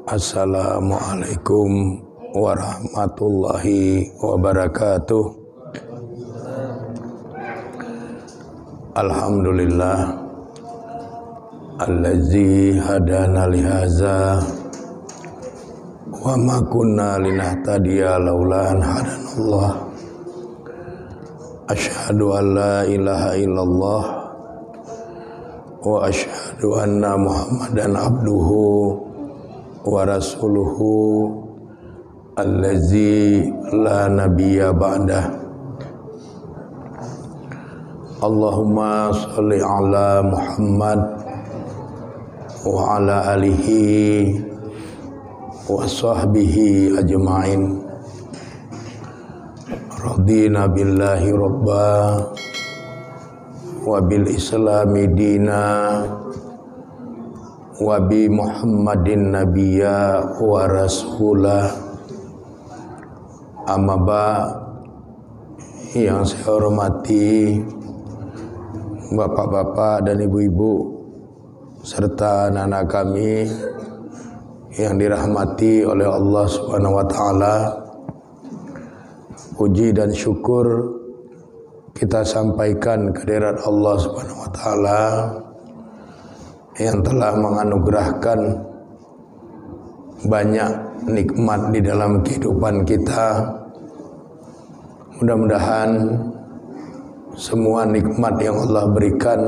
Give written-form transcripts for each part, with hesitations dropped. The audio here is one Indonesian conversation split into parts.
Assalamualaikum warahmatullahi wabarakatuh. Alhamdulillah allazi hadana lihaza wa ma kunna linahtadiya laula an hadanallah. Asyhadu an la ilaha illallah wa asyhadu anna Muhammadan abduhu wa rasuluhu allazi la nabiyya ba'dah. Allahumma sholli ala Muhammad wa ala alihi wa sahbihi ajma'in. Radina billahi rabba wa bil islami dina wa bi Muhammadin nabiyya wa rasulah. Amma ba, yang saya hormati bapak-bapak dan ibu-ibu serta anak-anak kami yang dirahmati oleh Allah Subhanahu wa taala. Puji dan syukur kita sampaikan kehadirat Allah Subhanahu wa taala yang telah menganugerahkan banyak nikmat di dalam kehidupan kita. Mudah-mudahan semua nikmat yang Allah berikan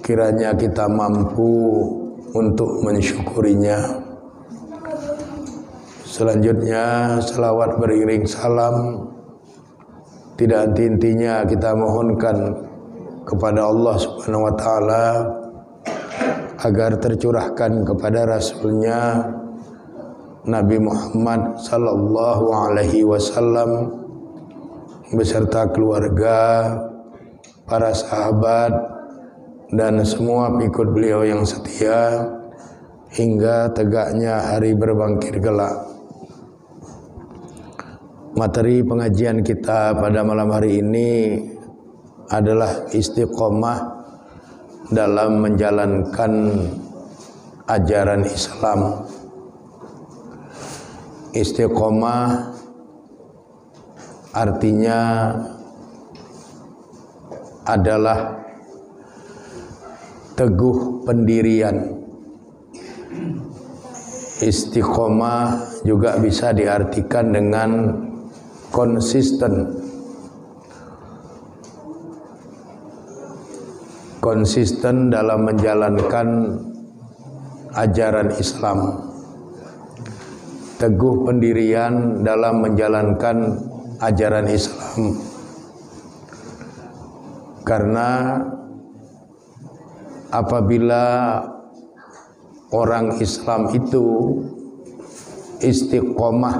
kiranya kita mampu untuk mensyukurinya. Selanjutnya selawat beriring salam tidak henti-hentinya kita mohonkan kepada Allah Subhanahu wa taala agar tercurahkan kepada Rasulnya Nabi Muhammad sallallahu alaihi wasallam beserta keluarga, para sahabat dan semua pengikut beliau yang setia hingga tegaknya hari berbangkit kelak. Materi pengajian kita pada malam hari ini adalah istiqomah dalam menjalankan ajaran Islam. Istiqomah artinya adalah teguh pendirian. Istiqomah juga bisa diartikan dengan konsisten. Konsisten dalam menjalankan ajaran Islam, teguh pendirian dalam menjalankan ajaran Islam. Karena apabila orang Islam itu istiqomah,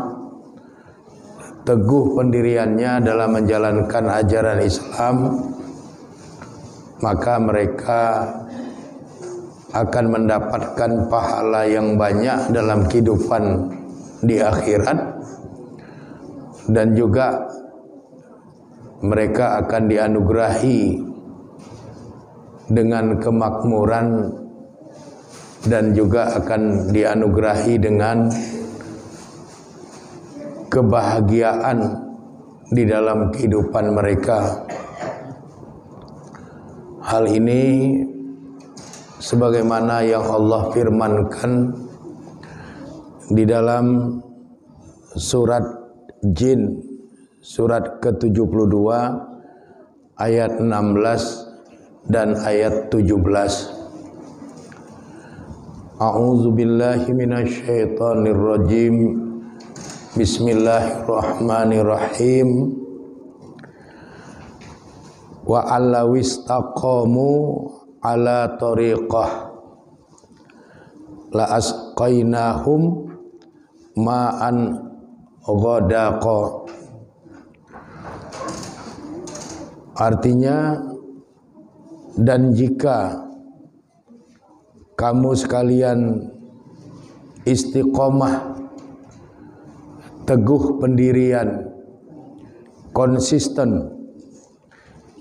teguh pendiriannya dalam menjalankan ajaran Islam, maka mereka akan mendapatkan pahala yang banyak dalam kehidupan di akhirat, dan juga mereka akan dianugerahi dengan kemakmuran dan juga akan dianugerahi dengan kebahagiaan di dalam kehidupan mereka. Hal ini sebagaimana yang Allah firmankan di dalam surat Jin, surat ke-72 ayat 16 dan ayat 17. A'udzu billahi minasyaitonir rajim. Bismillahirrahmanirrahim. Wa allawistaqamu ala tariqah la asqainahum ma'an ghadaqa. Artinya, dan jika kamu sekalian istiqomah, teguh pendirian, konsisten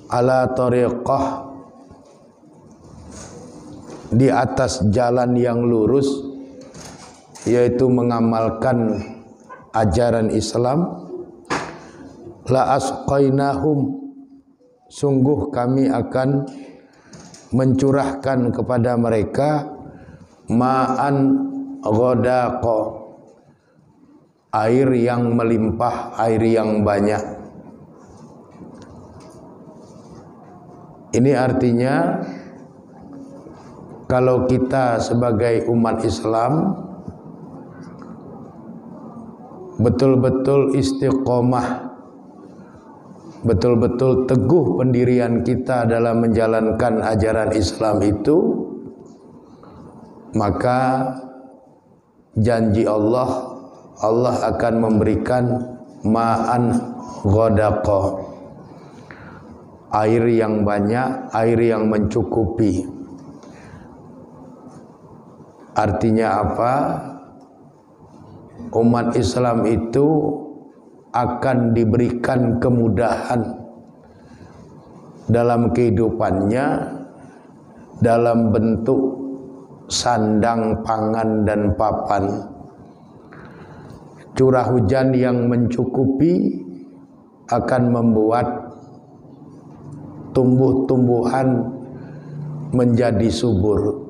ala tariqah, di atas jalan yang lurus, yaitu mengamalkan ajaran Islam, la asqainahum, sungguh kami akan mencurahkan kepada mereka ma'an ghadaqa, air yang melimpah, air yang banyak. Ini artinya kalau kita sebagai umat Islam betul-betul istiqomah, betul-betul teguh pendirian kita dalam menjalankan ajaran Islam itu, maka janji Allah akan memberikan ma'an ghadaqa, air yang banyak, air yang mencukupi. Artinya apa? Umat Islam itu akan diberikan kemudahan dalam kehidupannya dalam bentuk sandang, pangan, dan papan. Curah hujan yang mencukupi akan membuat tumbuh-tumbuhan menjadi subur.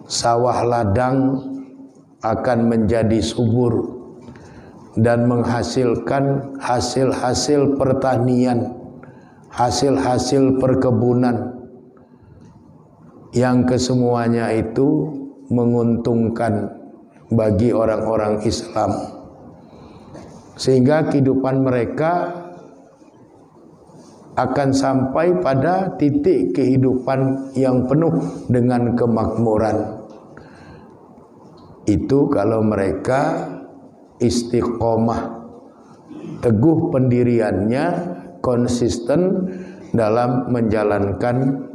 Sawah ladang akan menjadi subur dan menghasilkan hasil-hasil pertanian, hasil-hasil perkebunan yang kesemuanya itu menguntungkan bagi orang-orang Islam, sehingga kehidupan mereka akan sampai pada titik kehidupan yang penuh dengan kemakmuran. Itu kalau mereka istiqomah, teguh pendiriannya, konsisten dalam menjalankan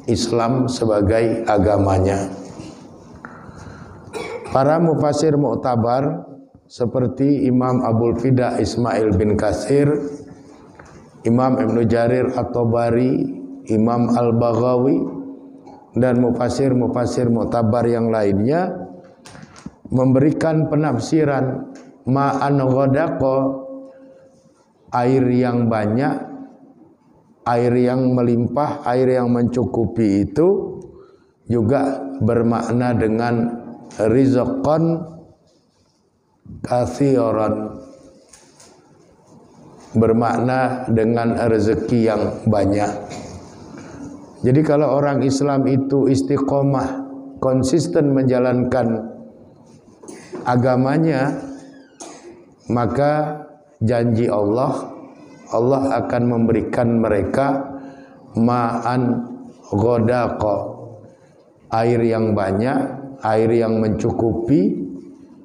Islam sebagai agamanya. Para mufassir mu'tabar seperti Imam Abul Fida Ismail bin Katsir, Imam Ibnu Jarir At-Tabari, Imam Al-Baghawi, dan mufassir-mufassir mu'tabar yang lainnya memberikan penafsiran ma'an ghadaqa, air yang banyak, air yang melimpah, air yang mencukupi, itu juga bermakna dengan rizqan katsiran, bermakna dengan rezeki yang banyak. Jadi kalau orang Islam itu istiqomah, konsisten menjalankan agamanya, maka janji Allah akan memberikan mereka ma'an ghadaqa, air yang banyak, air yang mencukupi,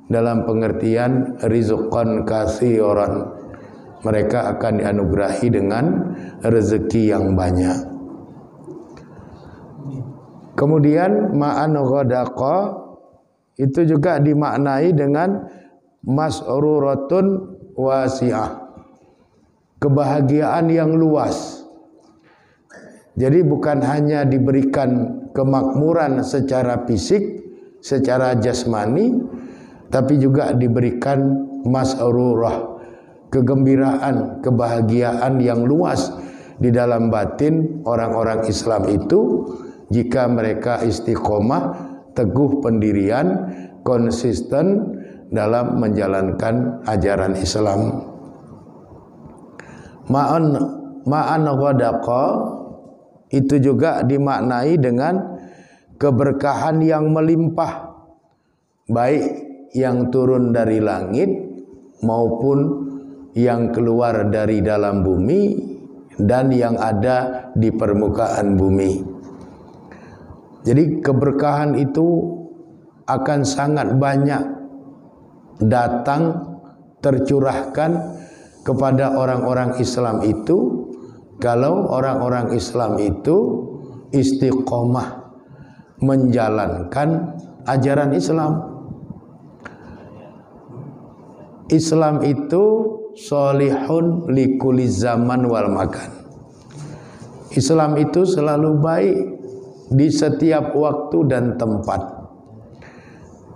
dalam pengertian rizqan katsiran, mereka akan dianugerahi dengan rezeki yang banyak. Kemudian ma'an ghadaqa itu juga dimaknai dengan masruratun wasi'ah, kebahagiaan yang luas. Jadi bukan hanya diberikan kemakmuran secara fisik, secara jasmani, tapi juga diberikan masrurah, kegembiraan, kebahagiaan yang luas di dalam batin orang-orang Islam itu jika mereka istiqomah, teguh pendirian, konsisten dalam menjalankan ajaran Islam. Ma'an ghadaqa itu juga dimaknai dengan keberkahan yang melimpah, baik yang turun dari langit maupun yang keluar dari dalam bumi dan yang ada di permukaan bumi. Jadi keberkahan itu akan sangat banyak datang, tercurahkan kepada orang-orang Islam itu kalau orang-orang Islam itu istiqomah menjalankan ajaran Islam. Islam itu solihun likulli zaman wal makan. Islam itu selalu baik di setiap waktu dan tempat.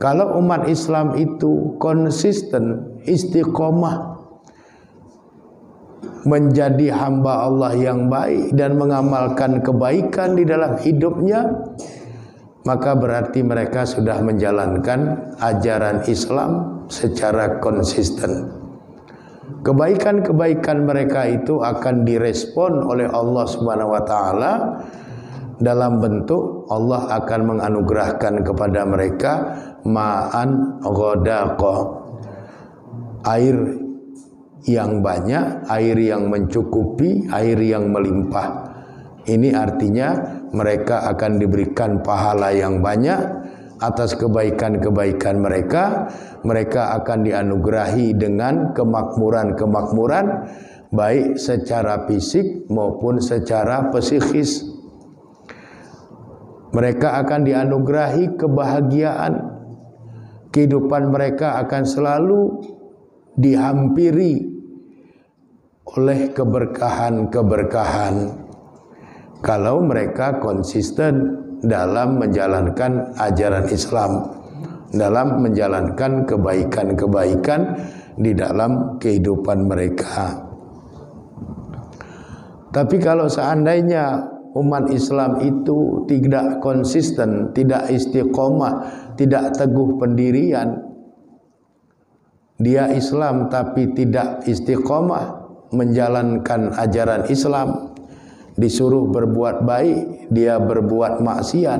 Kalau umat Islam itu konsisten, istiqomah, menjadi hamba Allah yang baik dan mengamalkan kebaikan di dalam hidupnya, maka berarti mereka sudah menjalankan ajaran Islam secara konsisten. Kebaikan-kebaikan mereka itu akan direspon oleh Allah Subhanahu wa taala dalam bentuk Allah akan menganugerahkan kepada mereka ma'an ghadaqa, air yang banyak, air yang mencukupi, air yang melimpah. Ini artinya mereka akan diberikan pahala yang banyak atas kebaikan-kebaikan mereka. Mereka akan dianugerahi dengan kemakmuran-kemakmuran baik secara fisik maupun secara psikis. Mereka akan dianugerahi kebahagiaan. Kehidupan mereka akan selalu dihampiri oleh keberkahan-keberkahan kalau mereka konsisten dalam menjalankan ajaran Islam, dalam menjalankan kebaikan-kebaikan di dalam kehidupan mereka. Tapi kalau seandainya umat Islam itu tidak konsisten, tidak istiqomah, tidak teguh pendirian, dia Islam tapi tidak istiqomah menjalankan ajaran Islam, disuruh berbuat baik, dia berbuat maksiat,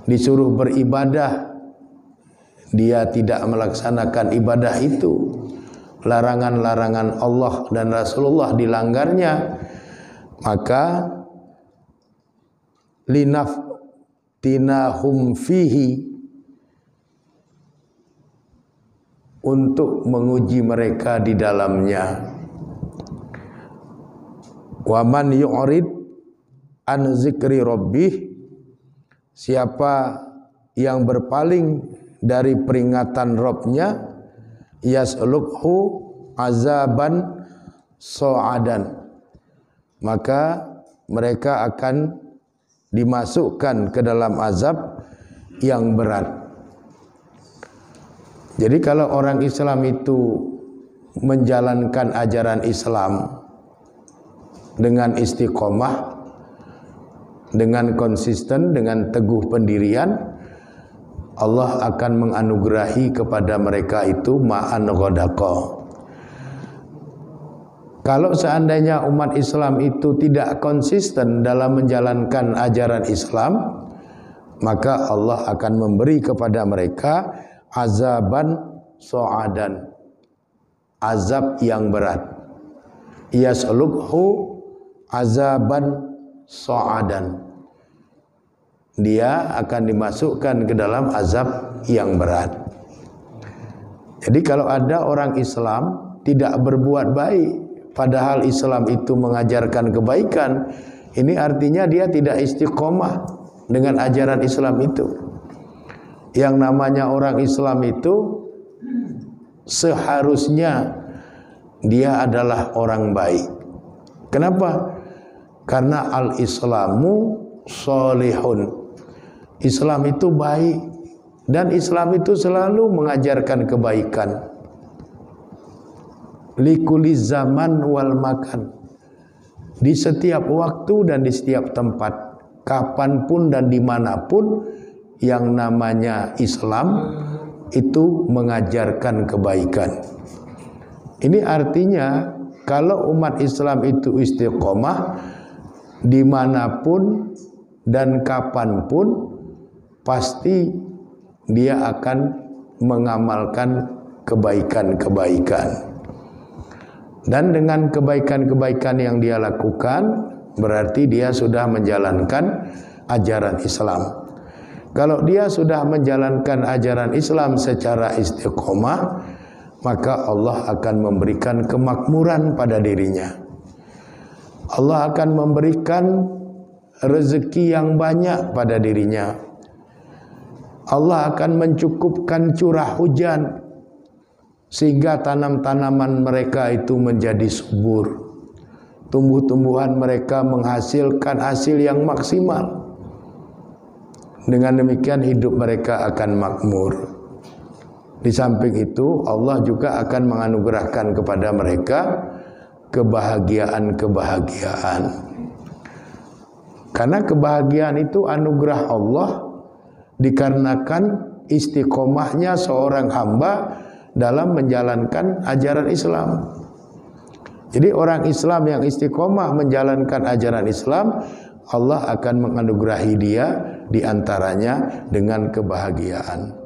disuruh beribadah, dia tidak melaksanakan ibadah itu, larangan-larangan Allah dan Rasulullah dilanggarnya, maka linaftinahum fihi, untuk menguji mereka di dalamnya. Wa man yu'rid an zikri rabbih, siapa yang berpaling dari peringatan Rabbnya, yaslukhu azaban so'adan, maka mereka akan dimasukkan ke dalam azab yang berat. Jadi kalau orang Islam itu menjalankan ajaran Islam dengan istiqomah, dengan konsisten, dengan teguh pendirian, Allah akan menganugerahi kepada mereka itu ma'an ghadaqa. Kalau seandainya umat Islam itu tidak konsisten dalam menjalankan ajaran Islam, maka Allah akan memberi kepada mereka azaban so'adan, azab yang berat. Yaslukhu azaban so'adan, dia akan dimasukkan ke dalam azab yang berat. Jadi kalau ada orang Islam tidak berbuat baik, padahal Islam itu mengajarkan kebaikan, ini artinya dia tidak istiqomah dengan ajaran Islam itu. Yang namanya orang Islam itu seharusnya dia adalah orang baik. Kenapa? Karena al-Islamu sholihun, Islam itu baik, dan Islam itu selalu mengajarkan kebaikan. Likuli zaman wal makan, di setiap waktu dan di setiap tempat, kapanpun dan dimanapun, yang namanya Islam itu mengajarkan kebaikan. Ini artinya kalau umat Islam itu istiqomah dimanapun dan kapanpun, pasti dia akan mengamalkan kebaikan-kebaikan. Dan dengan kebaikan-kebaikan yang dia lakukan, berarti dia sudah menjalankan ajaran Islam. Kalau dia sudah menjalankan ajaran Islam secara istiqomah, maka Allah akan memberikan kemakmuran pada dirinya. Allah akan memberikan rezeki yang banyak pada dirinya. Allah akan mencukupkan curah hujan sehingga tanam-tanaman mereka itu menjadi subur. Tumbuh-tumbuhan mereka menghasilkan hasil yang maksimal. Dengan demikian hidup mereka akan makmur. Di samping itu Allah juga akan menganugerahkan kepada mereka kebahagiaan-kebahagiaan. Karena kebahagiaan itu anugerah Allah dikarenakan istiqomahnya seorang hamba dalam menjalankan ajaran Islam. Jadi orang Islam yang istiqomah menjalankan ajaran Islam, Allah akan menganugerahi dia diantaranya dengan kebahagiaan.